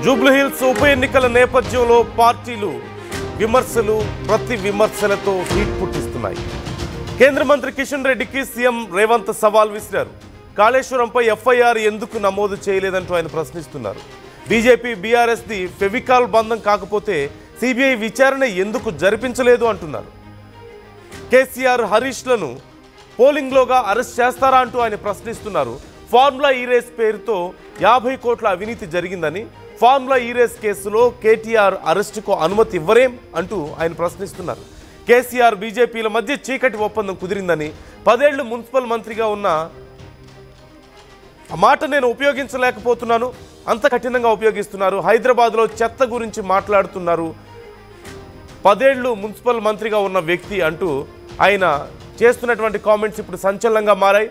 జూబ్లీహిల్స్ ఉప ఎన్నికల నేపథ్యంలో పార్టీలు విమర్శలు ప్రతి విమర్శలతో హీట్ పుట్టిస్తున్నాయి. కేంద్ర మంత్రి కిషన్ రెడ్డికి సీఎం రేవంత్ సవాల్ విసిరారు. కాళేశ్వరంపై ఎఫ్ఐఆర్ ఎందుకు నమోదు చేయలేదంటూ ఆయన ప్రశ్నిస్తున్నారు. బీజేపీ బీఆర్ఎస్ది ఫెవికాల్ బంధం కాకపోతే సిబిఐ విచారణ ఎందుకు జరిపించలేదు అంటున్నారు. కేసీఆర్ హరీష్లను పోలింగ్లోగా అరెస్ట్ చేస్తారా అంటూ ఆయన ప్రశ్నిస్తున్నారు. ఫార్ములా ఈ రేస్ పేరుతో 50 కోట్ల అవినీతి జరిగిందని, ఫార్ములా ఈ రేస్ కేసులో కేటీఆర్ అరెస్టుకు అనుమతి ఇవ్వరేం అంటూ ఆయన ప్రశ్నిస్తున్నారు. కేసీఆర్ బీజేపీల మధ్య చీకటి ఒప్పందం కుదిరిందని, 10 ఏళ్లు మున్సిపల్ మంత్రిగా ఉన్న ఆ మాట నేను ఉపయోగించలేకపోతున్నాను, అంత కఠినంగా ఉపయోగిస్తున్నారు. హైదరాబాద్లో చెత్త గురించి మాట్లాడుతున్నారు, 10 ఏళ్లు మున్సిపల్ మంత్రిగా ఉన్న వ్యక్తి అంటూ ఆయన చేస్తున్నటువంటి కామెంట్స్ ఇప్పుడు సంచలనంగా మారాయి.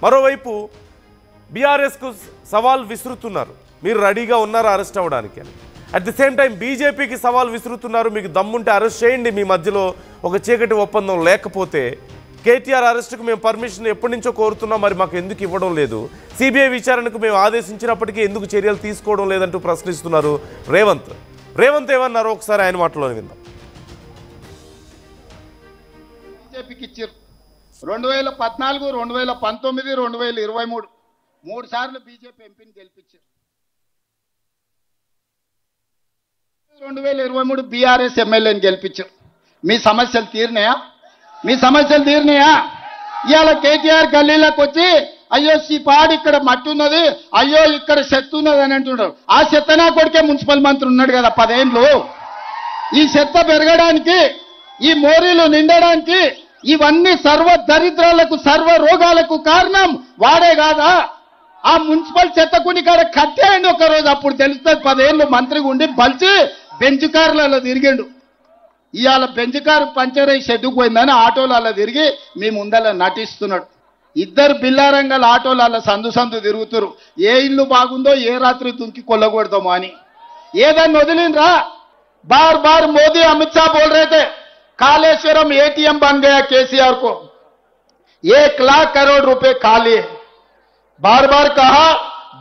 మరోవైపు బీఆర్ఎస్కు సవాల్ విసురుతున్నారు, మీరు రెడీగా ఉన్నారా అరెస్ట్ అవ్వడానికి అని. అట్ ది సేమ్ టైం బీజేపీకి సవాల్ విసురుతున్నారు, మీకు దమ్ముంటే అరెస్ట్ చేయండి, మీ మధ్యలో ఒక చీకటి ఒప్పందం లేకపోతే. కేటీఆర్ అరెస్టుకు మేము పర్మిషన్ ఎప్పటి నుంచో కోరుతున్నాం, మరి మాకు ఎందుకు ఇవ్వడం లేదు, సిబిఐ విచారణకు మేము ఆదేశించినప్పటికీ ఎందుకు చర్యలు తీసుకోవడం లేదంటూ ప్రశ్నిస్తున్నారు రేవంత్ ఏమన్నారో ఒకసారి ఆయన మాటలోనే విందాం. బీజేపీకి ఇచ్చారు 2014, 2019, 2023 3 సార్లు బీజేపీ ఎంపీని గెలిపించారు. 2023 బీఆర్ఎస్ ఎమ్మెల్యేని గెలిపించారు. మీ సమస్యలు తీరినాయా? ఇవాళ కేటీఆర్ గల్లీలోకి వచ్చి అయ్యో పాడు ఇక్కడ మట్టి ఉన్నది, అయ్యో ఇక్కడ చెత్త ఉన్నది అని అంటున్నారు. ఆ చెత్త నా కొడుకే మున్సిపల్ మంత్రి ఉన్నాడు కదా 10 ఏళ్ళు. ఈ చెత్త పెరగడానికి, ఈ మోరీలు నిండడానికి, ఇవన్నీ సర్వ దరిద్రాలకు, సర్వ రోగాలకు కారణం వాడే కాదా? ఆ మున్సిపల్ చెత్తకుని కాడ కట్టేయండి ఒక రోజు, అప్పుడు తెలుస్తుంది. 10 ఏళ్ళు మంత్రిగా ఉండి బలిచి బెంచ్ కార్లలో తిరిగిండు. ఇవాళ బెంచ్ కారు పంచర్ అయ్యి షెడ్డుకు పోయిందని ఆటోలలో తిరిగి మీ ముందర నటిస్తున్నాడు. 2 బిల్లారంగల ఆటోలలో సందు తిరుగుతురు, ఏ ఇల్లు బాగుందో ఏ రాత్రి తుంకి కొల్లగొడతామో అని. ఏదన్నా వదిలిండ్రా? बार बार मोदी अमित शाह बोल रहे थे कालेश्वरम एटीएम बन गया केसीआर को, 1 लाख करोड़ रुपए खा लिए. बार बार कहा,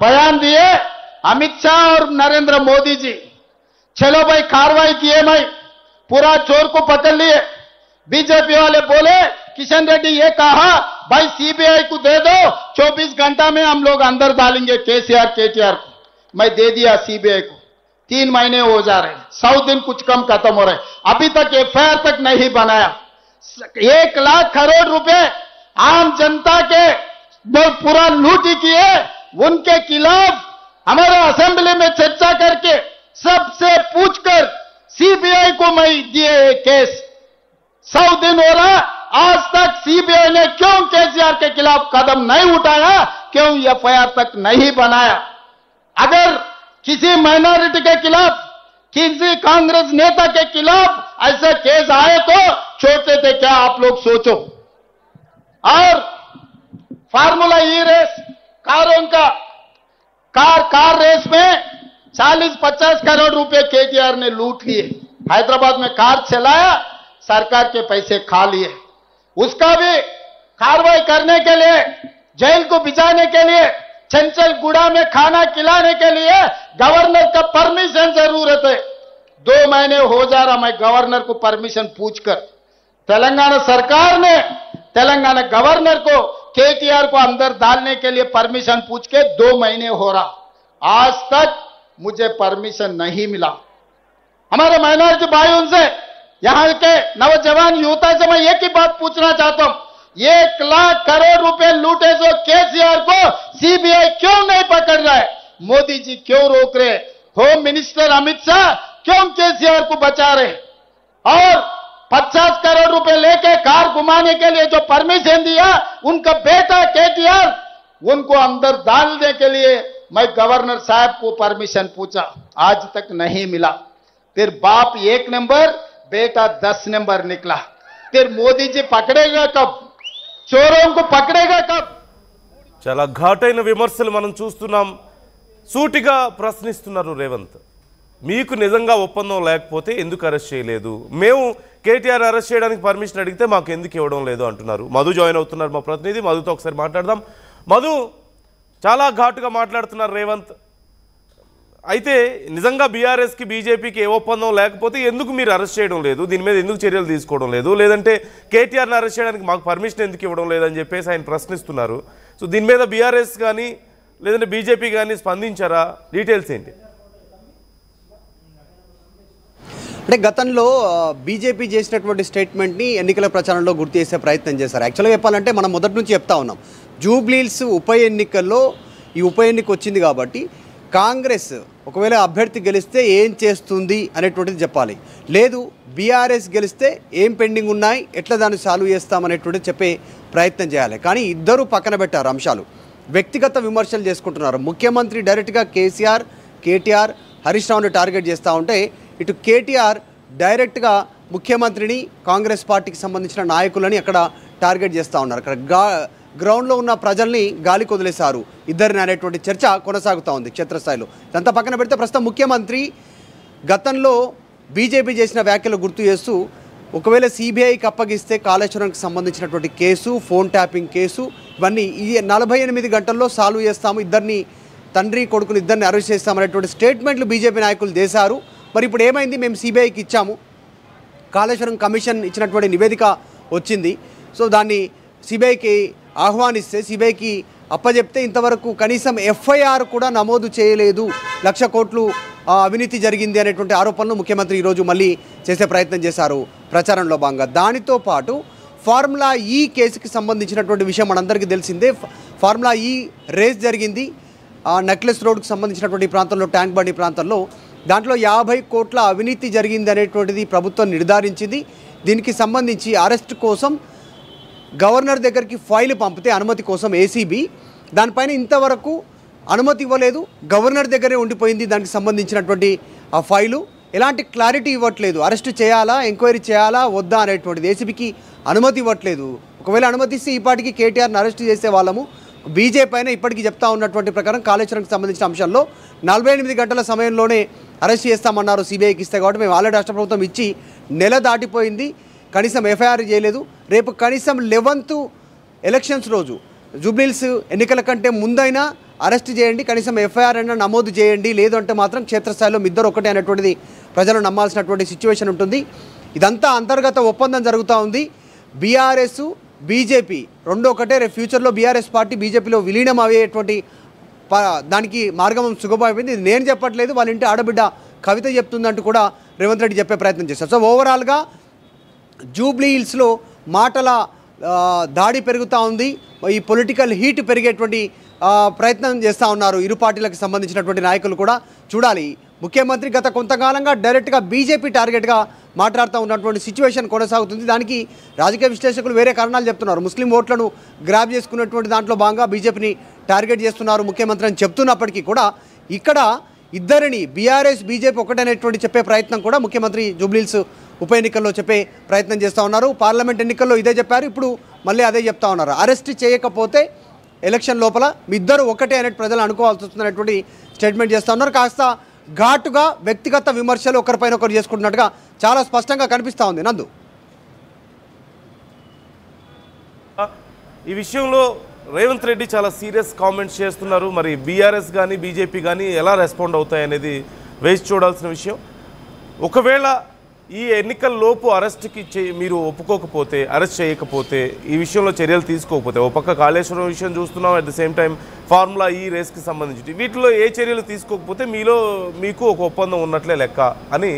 बयान दिए अमित शाह और नरेंद्र मोदी जी, चलो भाई कार्रवाई किए, भाई पूरा चोर को पकड़ लिए. बीजेपी वाले बोले किशन रेड्डी ये कहा भाई सीबीआई को दे दो, 24 घंटा में हम लोग अंदर डालेंगे केसीआर केटीआर को. मैं दे दिया सीबीआई को, 3 महीने हो जा रहे, 100 दिन कुछ कम खत्म हो रहे, अभी तक एफआईआर तक नहीं बनाया. 1 लाख करोड़ रुपए आम जनता के पूरा लूट किए. उनके खिलाफ हमारे असेंबली में चर्चा करके सबसे पूछकर सीबीआई को मैं दिए केस. 100 दिन हो रहा, आज तक सीबीआई ने क्यों केसीआर के खिलाफ कदम नहीं उठाया, क्यों एफआईआर तक नहीं बनाया? अगर किसी माइनॉरिटी के खिलाफ, किसी कांग्रेस नेता के खिलाफ ऐसे केस आए तो छोड़ते थे क्या? आप लोग सोचो. और फार्मूला ई रेस कारों का कार रेस में 40-50 करोड़ रुपए केटीआर ने लूट लिए. हैदराबाद में कार चलाया, सरकार के पैसे खा लिए. उसका भी कार्रवाई करने के लिए, जेल को भिजाने के लिए, चंचल गुड़ा में खाना खिलाने के लिए गवर्नर का परमिशन जरूरत है. 2 महीने हो जा रहा, मैं गवर्नर को परमिशन पूछकर, तेलंगाना सरकार ने तेलंगाना गवर्नर को केटीआर को अंदर डालने के लिए परमिशन पूछ के 2 महीने हो रहा, आज तक मुझे परमिशन नहीं मिला. हमारे माइनॉरिटी भाइयों से, यहां के नौजवान युवता से मैं एक ही बात पूछना चाहता हूं, 1 लाख करोड़ रुपए लूटे जो केसीआर को सीबीआई क्यों नहीं पकड़ रहा है? मोदी जी क्यों रोक रहे? होम मिनिस्टर अमित शाह क्यों केसीआर को बचा रहे? और 50 करोड़ रुपए लेके कार घुमाने के लिए जो परमिशन दिया, उनका बेटा केटीआर, उनको अंदर डालने के लिए मैं गवर्नर साहब को परमिशन पूछा, आज तक नहीं मिला. फिर बाप 1 नंबर, बेटा 10 नंबर निकला. फिर मोदी जी पकड़ेगा कब? चोरों को पकड़ेगा कब? చాలా ఘాటైన విమర్శలు మనం చూస్తున్నాం. సూటిగా ప్రశ్నిస్తున్నారు రేవంత్, మీకు నిజంగా ఒప్పందం లేకపోతే ఎందుకు అరెస్ట్ చేయలేదు? మేము కేటీఆర్ అరెస్ట్ చేయడానికి పర్మిషన్ అడిగితే మాకు ఎందుకు ఇవ్వడం లేదు అంటున్నారు. మధు జాయిన్ అవుతున్నారు, మా ప్రతినిధి. మధుతో ఒకసారి మాట్లాడదాం. మధు, చాలా ఘాటుగా మాట్లాడుతున్నారు రేవంత్. అయితే నిజంగా బీఆర్ఎస్కి బీజేపీకి ఏ ఒప్పందం లేకపోతే ఎందుకు మీరు అరెస్ట్ చేయడం లేదు, దీని మీద ఎందుకు చర్యలు తీసుకోవడం లేదు, లేదంటే కేటీఆర్ని అరెస్ట్ చేయడానికి మాకు పర్మిషన్ ఎందుకు ఇవ్వడం లేదని చెప్పేసి ఆయన ప్రశ్నిస్తున్నారు. సో దీని మీద బీఆర్ఎస్ కానీ లేదంటే బీజేపీ కానీ స్పందించారా? డీటెయిల్స్ ఏంటి? అంటే గతంలో బీజేపీ చేసినటువంటి స్టేట్మెంట్ని ఎన్నికల ప్రచారంలో గుర్తు చేసే ప్రయత్నం చేశారు. యాక్చువల్గా చెప్పాలంటే మనం మొదటి నుంచి చెప్తా ఉన్నాం, జూబ్లీహిల్స్ ఉప ఎన్నికల్లో ఈ ఉప ఎన్నిక వచ్చింది కాబట్టి కాంగ్రెస్ ఒకవేళ అభ్యర్థి గెలిస్తే ఏం చేస్తుంది అనేటువంటిది చెప్పాలి, లేదు బీఆర్ఎస్ గెలిస్తే ఏం పెండింగ్ ఉన్నాయి, ఎట్లా దాన్ని సాల్వ్ చేస్తామనేటువంటిది చెప్పే ప్రయత్నం చేయాలి. కానీ ఇద్దరు పక్కన పెట్టారు అంశాలు, వ్యక్తిగత విమర్శలు చేసుకుంటున్నారు. ముఖ్యమంత్రి డైరెక్ట్గా కేటీఆర్ హరీష్ రావుని టార్గెట్ చేస్తూ ఉంటే ఇటు కేటీఆర్ డైరెక్ట్గా ముఖ్యమంత్రిని కాంగ్రెస్ పార్టీకి సంబంధించిన నాయకులని అక్కడ టార్గెట్ చేస్తూ ఉన్నారు. అక్కడ గ్రౌండ్లో ఉన్న ప్రజల్ని గాలికి వదిలేశారు ఇద్దరిని అనేటువంటి చర్చ కొనసాగుతూ ఉంది క్షేత్రస్థాయిలో. ఇదంతా పక్కన పెడితే ప్రస్తుతం ముఖ్యమంత్రి గతంలో బీజేపీ చేసిన వ్యాఖ్యలు గుర్తు చేస్తూ ఒకవేళ సిబిఐకి అప్పగిస్తే కాళేశ్వరంకి సంబంధించినటువంటి కేసు, ఫోన్ ట్యాపింగ్ కేసు, ఇవన్నీ ఈ 48 గంటల్లో సాల్వ్ చేస్తాము, ఇద్దరిని తండ్రి కొడుకుని ఇద్దరిని అరెస్ట్ చేస్తామనేటువంటి స్టేట్మెంట్లు బీజేపీ నాయకులు చేశారు. మరి ఇప్పుడు ఏమైంది, మేము సిబిఐకి ఇచ్చాము, కాళేశ్వరం కమిషన్ ఇచ్చినటువంటి నివేదిక వచ్చింది, సో దాన్ని సిబిఐకి ఆహ్వానిస్తే సిబిఐకి అప్పచెప్తే ఇంతవరకు కనీసం ఎఫ్ఐఆర్ కూడా నమోదు చేయలేదు, 1,00,000 కోట్లు అవినీతి జరిగింది అనేటువంటి ఆరోపణలు ముఖ్యమంత్రి ఈరోజు మళ్ళీ చేసే ప్రయత్నం చేశారు ప్రచారంలో భాగంగా. దానితో పాటు ఫార్ములా ఈ కేసుకి సంబంధించినటువంటి విషయం మనందరికీ తెలిసిందే. ఫార్ములా ఈ రేస్ జరిగింది నెక్లెస్ రోడ్కి సంబంధించినటువంటి ప్రాంతంలో, ట్యాంక్ బండి ప్రాంతంలో. దాంట్లో 50 కోట్ల అవినీతి జరిగింది అనేటువంటిది ప్రభుత్వం నిర్ధారించింది. దీనికి సంబంధించి అరెస్ట్ కోసం గవర్నర్ దగ్గరికి ఫైల్ పంపితే అనుమతి కోసం ఏసీబీ, దానిపైన ఇంతవరకు అనుమతి ఇవ్వలేదు, గవర్నర్ దగ్గరే ఉండిపోయింది. దానికి సంబంధించినటువంటి ఆ ఫైలు ఎలాంటి క్లారిటీ ఇవ్వట్లేదు, అరెస్ట్ చేయాలా, ఎంక్వైరీ చేయాలా వద్దా అనేటువంటిది ఏసీబీకి అనుమతి ఇవ్వట్లేదు. ఒకవేళ అనుమతిస్తే ఈ పాటికి కేటీఆర్ని అరెస్ట్ చేసే వాళ్ళము. బీజేపీ అయినా ఇప్పటికీ చెప్తా ఉన్నటువంటి ప్రకారం కాళేశ్వరంకి సంబంధించిన అంశాల్లో 48 గంటల సమయంలోనే అరెస్ట్ చేస్తామన్నారు సిబిఐకి ఇస్తే. కాబట్టి మేము ఆల్రెడీ రాష్ట్ర ప్రభుత్వం ఇచ్చి నెల దాటిపోయింది, కనీసం ఎఫ్ఐఆర్ చేయలేదు. రేపు కనీసం 11th ఎలక్షన్స్ రోజు జూబ్లీహిల్స్ ఎన్నికల కంటే ముందైనా అరెస్ట్ చేయండి, కనీసం ఎఫ్ఐఆర్ అయినా నమోదు చేయండి, లేదు అంటే మాత్రం క్షేత్రస్థాయిలో ఇద్దరు ఒకటే అనేటువంటిది ప్రజలు నమ్మాల్సినటువంటి సిచ్యువేషన్ ఉంటుంది. ఇదంతా అంతర్గత ఒప్పందం జరుగుతూ ఉంది. బీఆర్ఎస్ బీజేపీ రెండు ఒకటే. రేపు ఫ్యూచర్లో బీఆర్ఎస్ పార్టీ బీజేపీలో విలీనం అయ్యేటువంటి దానికి మార్గం సుగమమైపోయింది. ఇది నేను చెప్పట్లేదు, వాళ్ళ ఇంటి ఆడబిడ్డ కవిత చెప్తుందంటూ కూడా రేవంత్ రెడ్డి చెప్పే ప్రయత్నం చేశారు. సో ఓవరాల్గా జూబ్లీహిల్స్లో మాటల దాడి పెరుగుతూ ఉంది, ఈ పొలిటికల్ హీట్ పెరిగేటువంటి ప్రయత్నం చేస్తూ ఉన్నారు ఇరు పార్టీలకు సంబంధించినటువంటి నాయకులు కూడా. చూడాలి, ముఖ్యమంత్రి గత కొంతకాలంగా డైరెక్ట్గా బీజేపీ టార్గెట్గా మాట్లాడుతూ ఉన్నటువంటి సిచ్యువేషన్ కొనసాగుతుంది. దానికి రాజకీయ విశ్లేషకులు వేరే కారణాలు చెప్తున్నారు. ముస్లిం ఓట్లను గ్రాబ్ చేసుకున్నటువంటి దాంట్లో భాగంగా బీజేపీని టార్గెట్ చేస్తున్నారు ముఖ్యమంత్రి అని చెప్తున్నప్పటికీ కూడా ఇక్కడ ఇద్దరిని బీఆర్ఎస్ బీజేపీ ఒకటనేటువంటి చెప్పే ప్రయత్నం కూడా ముఖ్యమంత్రి జూబ్లీహిల్స్ ఉప ఎన్నికల్లో చెప్పే ప్రయత్నం చేస్తూ ఉన్నారు. పార్లమెంట్ ఎన్నికల్లో ఇదే చెప్పారు, ఇప్పుడు మళ్ళీ అదే చెప్తా ఉన్నారు. అరెస్ట్ చేయకపోతే ఎలక్షన్ లోపల మీ ఇద్దరు ఒకటే అనేది ప్రజలు అనుకోవాల్సి వస్తున్నటువంటి స్టేట్మెంట్ చేస్తూ ఉన్నారు. కాస్త ఘాటుగా వ్యక్తిగత విమర్శలు ఒకరిపైన ఒకరు చేసుకుంటున్నట్టుగా చాలా స్పష్టంగా కనిపిస్తూ ఉంది. నందు, ఈ విషయంలో రేవంత్ రెడ్డి చాలా సీరియస్ కామెంట్స్ చేస్తున్నారు. మరి బీఆర్ఎస్ కానీ బీజేపీ కానీ ఎలా రెస్పాండ్ అవుతాయి అనేది వేచి చూడాల్సిన విషయం. ఒకవేళ ఈ ఎన్నికల్లోపు అరెస్ట్కి మీరు ఒప్పుకోకపోతే, అరెస్ట్ చేయకపోతే, ఈ విషయంలో చర్యలు తీసుకోకపోతే, ఒక పక్క కాళేశ్వరం విషయం చూస్తున్నాం, at the same time formula ఈ రేస్కి సంబంధించి వీటిలో ఏ చర్యలు తీసుకోకపోతే మీకు ఒక ఒప్పందం ఉన్నట్లే లెక్క అని